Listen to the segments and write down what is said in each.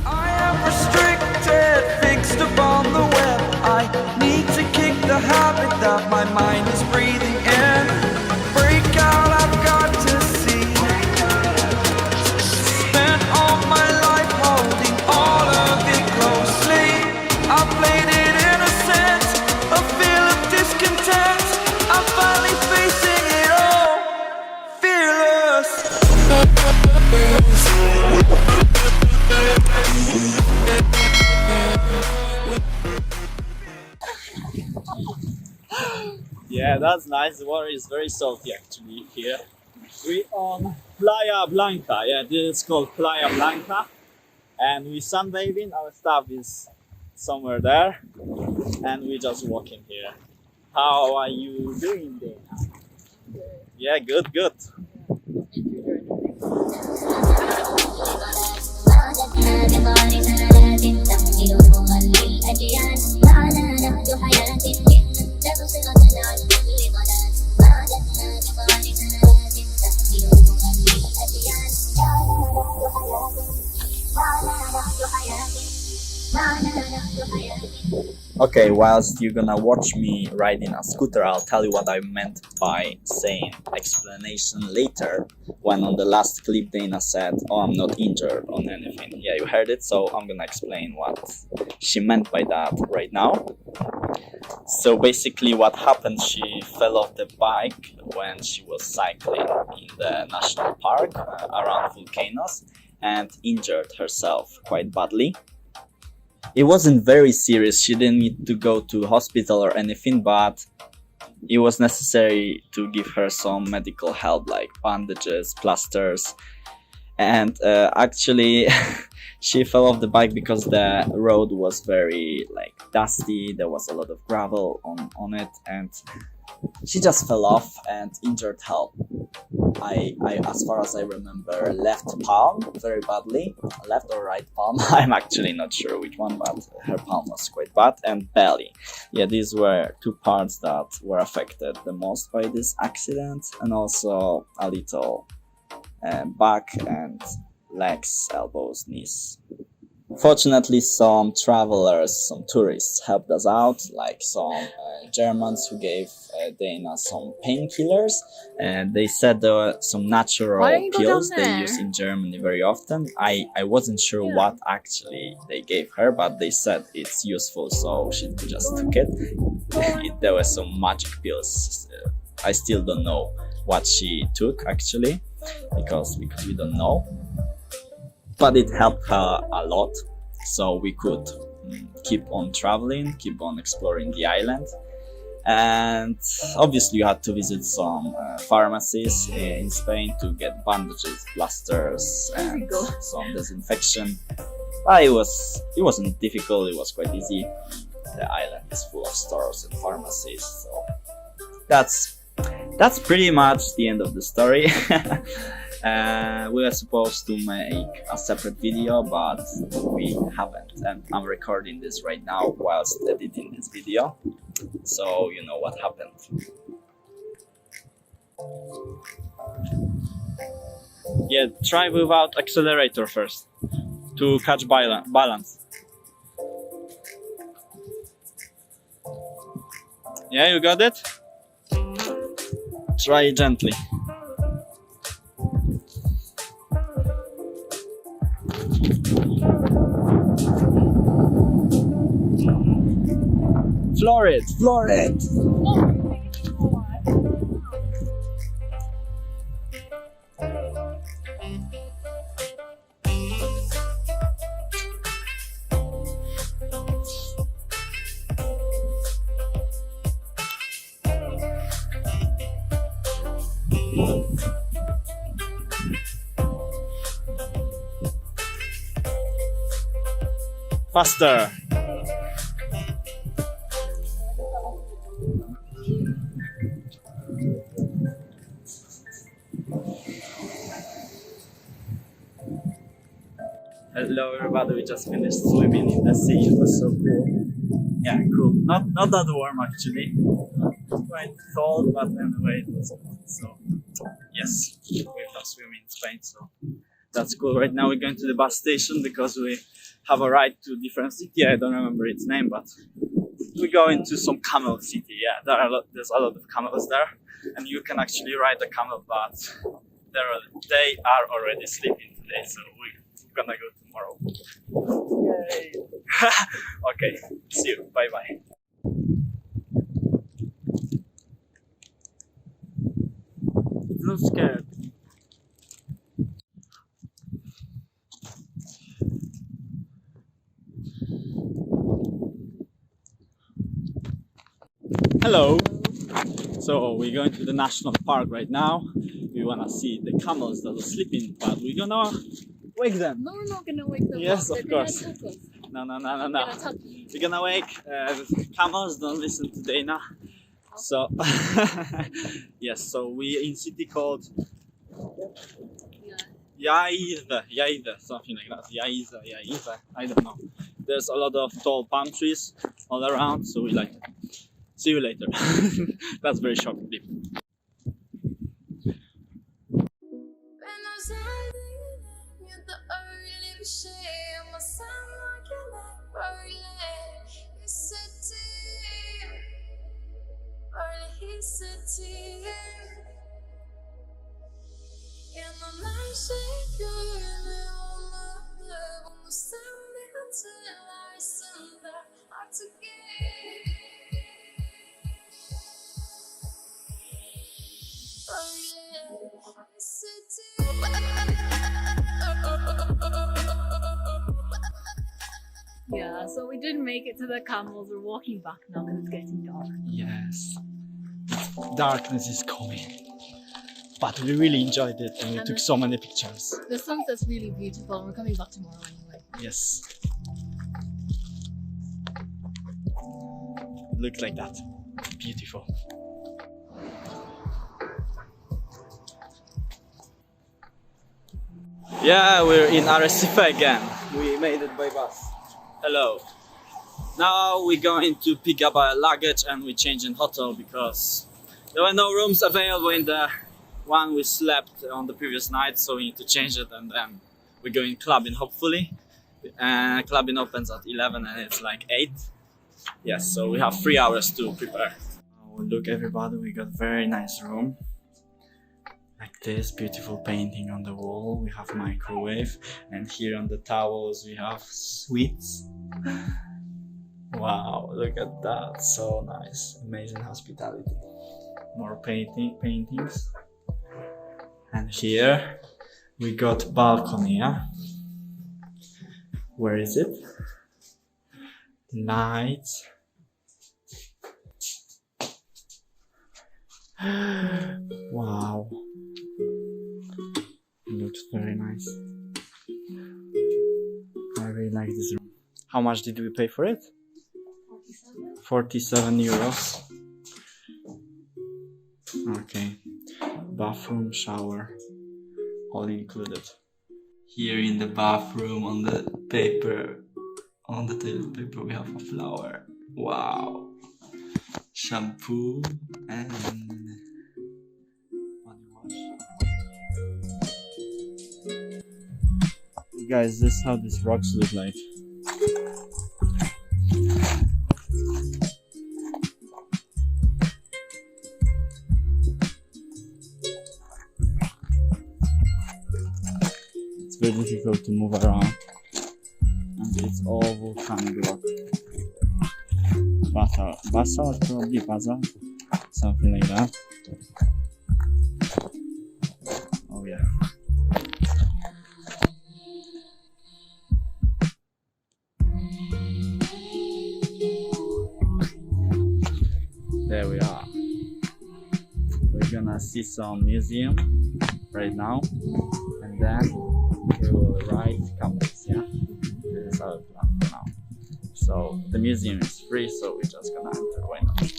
I am restricted, fixed upon the web. I need to kick the habit that my mind is breathing in. Break out, I've got to see. Spent all my life holding all of it closely. I played it innocent, a feel of discontent. I'm finally facing it all, fearless. Yeah, that's nice. The water is very salty actually here. We on Playa Blanca. Yeah, this is called Playa Blanca. And we sunbathing. Our staff is somewhere there. And we just walking here. How are you doing there? Yeah, good, good. Okay, whilst you're gonna watch me riding a scooter, I'll tell you what I meant by saying explanation later, when on the last clip Dana said, oh, I'm not injured on anything. Yeah, you heard it, so I'm gonna explain what she meant by that right now. So basically what happened, she fell off the bike when she was cycling in the national park around volcanoes and injured herself quite badly. It wasn't very serious, she didn't need to go to hospital or anything, but it was necessary to give her some medical help like bandages, plasters, and actually she fell off the bike because the road was very dusty, there was a lot of gravel on it, and she just fell off and injured her. I as far as I remember, left palm very badly, left or right palm, I'm actually not sure which one, but her palm was quite bad, and belly. Yeah, these were two parts that were affected the most by this accident, and also a little back and legs, elbows, knees. Fortunately, some travelers, some tourists helped us out, like some Germans who gave Dana some painkillers, and they said there were some natural pills they use in Germany very often. I wasn't sure what actually they gave her, but they said it's useful, so she just took it. There were some magic pills. I still don't know what she took actually, because we don't know. But it helped her a lot, so we could keep on traveling, keep on exploring the island. And obviously you had to visit some pharmacies in Spain to get bandages, plasters, and some disinfection. But it wasn't difficult, it was quite easy. The island is full of stores and pharmacies, so that's pretty much the end of the story. We were supposed to make a separate video, but we haven't, and I'm recording this right now whilst editing this video, so you know what happened. Yeah, try without accelerator first to catch balance. Yeah, you got it? Try gently. Floor it, floor it. Faster. Hello everybody, we just finished swimming in the sea. It was so cool. Yeah, cool. Not that warm actually. Quite cold, but anyway it was cool. So yes, we love swimming in Spain, so That's cool. Right now we're going to the bus station because we have a ride to a different city. I don't remember its name, but we're going to some camel city. Yeah, there's a lot of camels there, and you can actually ride a camel, but they are already sleeping today, so we're gonna go tomorrow. Yay! Okay, see you. Bye bye. Not scared. Hello. So we're going to the national park right now. We wanna see the camels that are sleeping, but we're gonna wake them. No, we're not gonna wake them up. Yes, of They're course. gonna attack us. No. They're gonna attack you. We're gonna wake camels. Don't listen to Dana. So yes, so we in city called Yaiza, something like that. Yaiza, I don't know. There's a lot of tall palm trees all around, so we like it. See you later. That's very short clip. Yeah, so we didn't make it to the camels. We're walking back now because it's getting dark. Yes, darkness is coming. But we really enjoyed it and we took so many pictures. The sunset's really beautiful and we're coming back tomorrow anyway. Yes. It looks like that. Beautiful. Yeah, we're in Arrecife again. We made it by bus. Hello. Now we're going to pick up our luggage and we change in hotel because there were no rooms available in the one we slept on the previous night, so we need to change it and then we're going clubbing hopefully. Clubbing opens at 11 and it's like 8. Yes, so we have 3 hours to prepare. Oh, look everybody, we got very nice room. Like this, beautiful painting on the wall. We have microwave and here on the towels we have sweets. Wow, look at that, so nice. Amazing hospitality. More paintings. And here we got balcony, yeah? Where is it? Lights. Wow. It looks very nice. I really like this room. How much did we pay for it? 47 euros. Okay. Bathroom, shower, all included. Here in the bathroom on the paper, on the toilet paper we have a flower. Wow. Shampoo and body wash. Guys, this is how these rocks look like. It's very difficult to move around, and it's all volcanic rock. Basalt, probably basalt, something like that. Oh yeah. There we are. We're gonna see some museum right now, and then we will ride camels. Yeah, this is our plan for now. So the museum is free, so we're just gonna enter. Why not?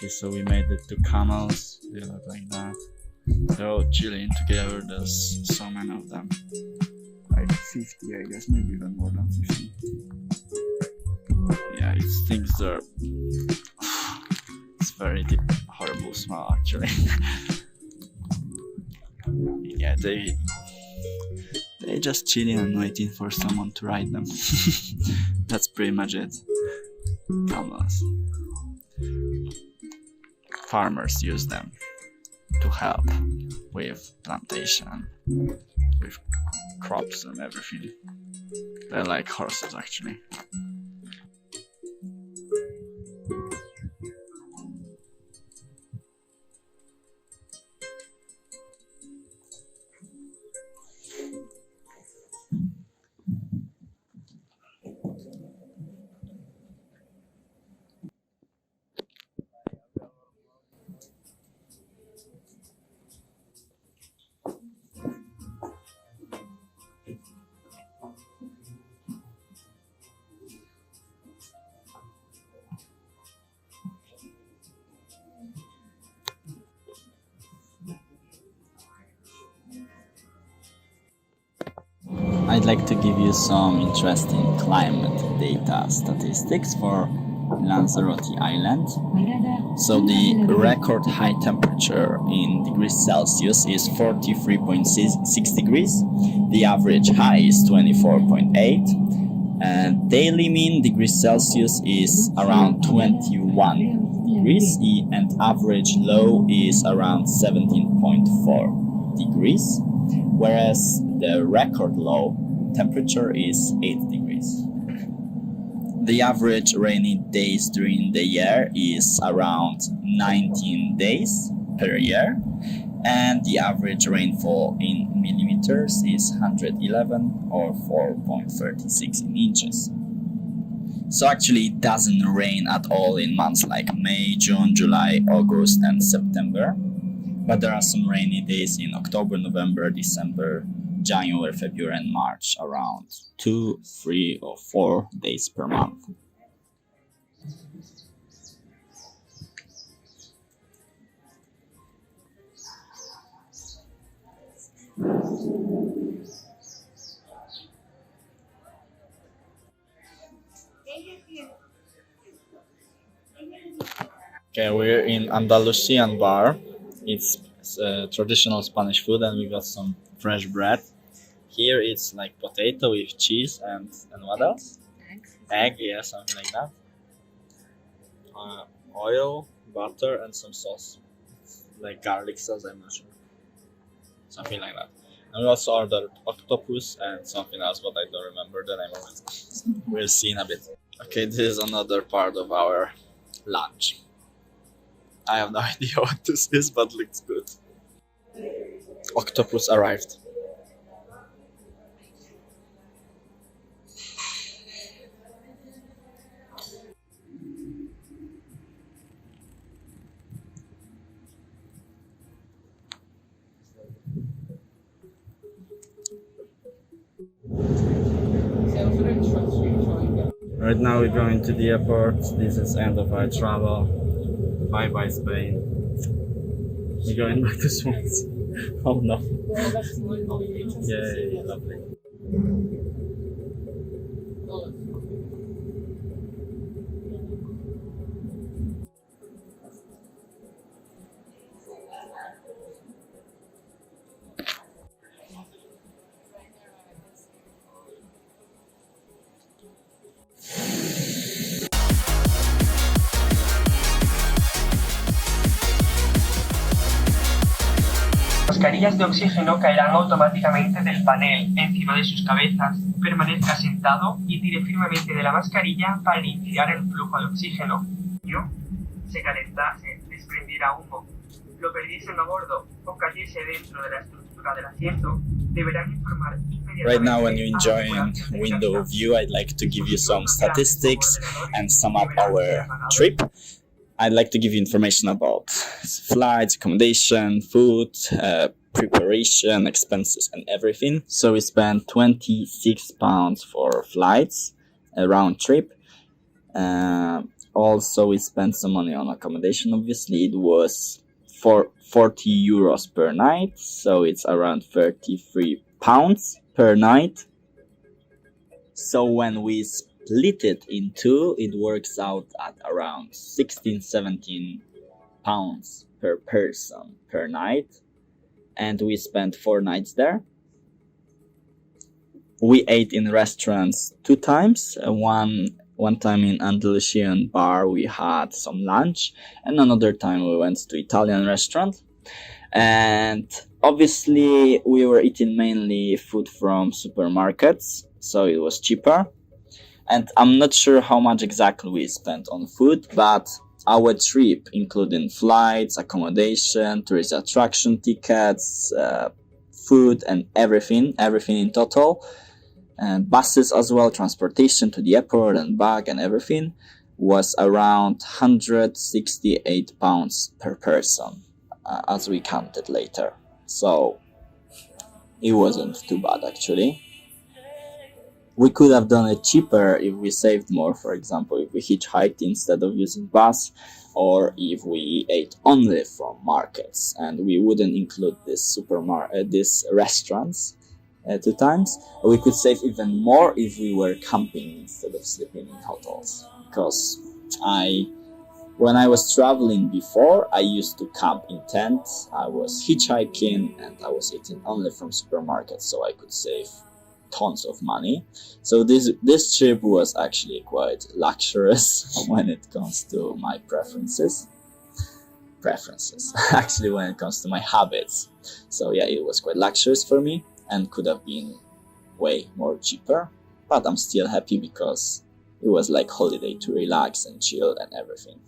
Okay, so we made it to camels. They look like that. They're all chilling together. There's so many of them. Like 50, I guess, maybe even more than 50. Yeah, it stinks there. It's very deep, horrible smell actually. Yeah, they just chilling and waiting for someone to ride them. That's pretty much it. Camels. Farmers use them to help with plantation, with crops and everything. They're like horses actually. I'd like to give you some interesting climate data statistics for Lanzarote Island. So the record high temperature in degrees Celsius is 43.6 degrees. The average high is 24.8. And daily mean degrees Celsius is around 21 degrees and average low is around 17.4 degrees. Whereas the record low temperature is 8 degrees. The average rainy days during the year is around 19 days per year, and the average rainfall in millimeters is 111 or 4.36 in inches. So actually it doesn't rain at all in months like May, June, July, August and September. But there are some rainy days in October, November, December, January, February and March, around 2, 3 or 4 days per month. Okay, we're in Andalusian bar. It's traditional Spanish food and we got some fresh bread. Here it's like potato with cheese and what else? Egg, yeah, something like that. Oil, butter and some sauce. Like garlic sauce, I'm not sure. Something like that. And we also ordered octopus and something else, but I don't remember the name of it. We'll see in a bit. Okay, this is another part of our lunch. I have no idea what this is, but looks good. Octopus arrived. Right now we're going to the airport. This is the end of our travel. Bye bye Spain. We're going back to Swans. Oh no. Yay, lovely. Mascarillas de oxígeno caerán automáticamente del panel encima de sus cabezas. Permanezca sentado y tire firmemente de la mascarilla para iniciar el flujo de oxígeno. Se calentase, desprendiera humo, lo perdiesen a bordo o cayese dentro de la estructura del asiento, deberán informar inmediatamente. Right now when you're enjoying window view, I'd like to give you some statistics and sum up our trip. I'd like to give you information about flights, accommodation, food, preparation, expenses and everything. So we spent £26 for flights, a round trip. also we spent some money on accommodation. Obviously, it was for 40 euros per night, so it's around 33 pounds per night. So when we split it in two, it works out at around 16-17 pounds per person per night, and we spent 4 nights there. We ate in restaurants 2 times. One time in Andalusian bar we had some lunch, and another time we went to Italian restaurant. And obviously we were eating mainly food from supermarkets, so it was cheaper. And I'm not sure how much exactly we spent on food, but our trip, including flights, accommodation, tourist attraction tickets, food and everything in total, and buses as well, transportation to the airport and back and everything, was around 168 pounds per person, as we counted later. So it wasn't too bad actually. We could have done it cheaper if we saved more. For example, if we hitchhiked instead of using bus, or if we ate only from markets and we wouldn't include these restaurants 2 times. We could save even more if we were camping instead of sleeping in hotels. Because when I was traveling before, I used to camp in tents, I was hitchhiking, and I was eating only from supermarkets, so I could save tons of money. So this trip was actually quite luxurious when it comes to my preferences actually when it comes to my habits. So yeah, it was quite luxurious for me and could have been way more cheaper, but I'm still happy because it was like holiday to relax and chill and everything.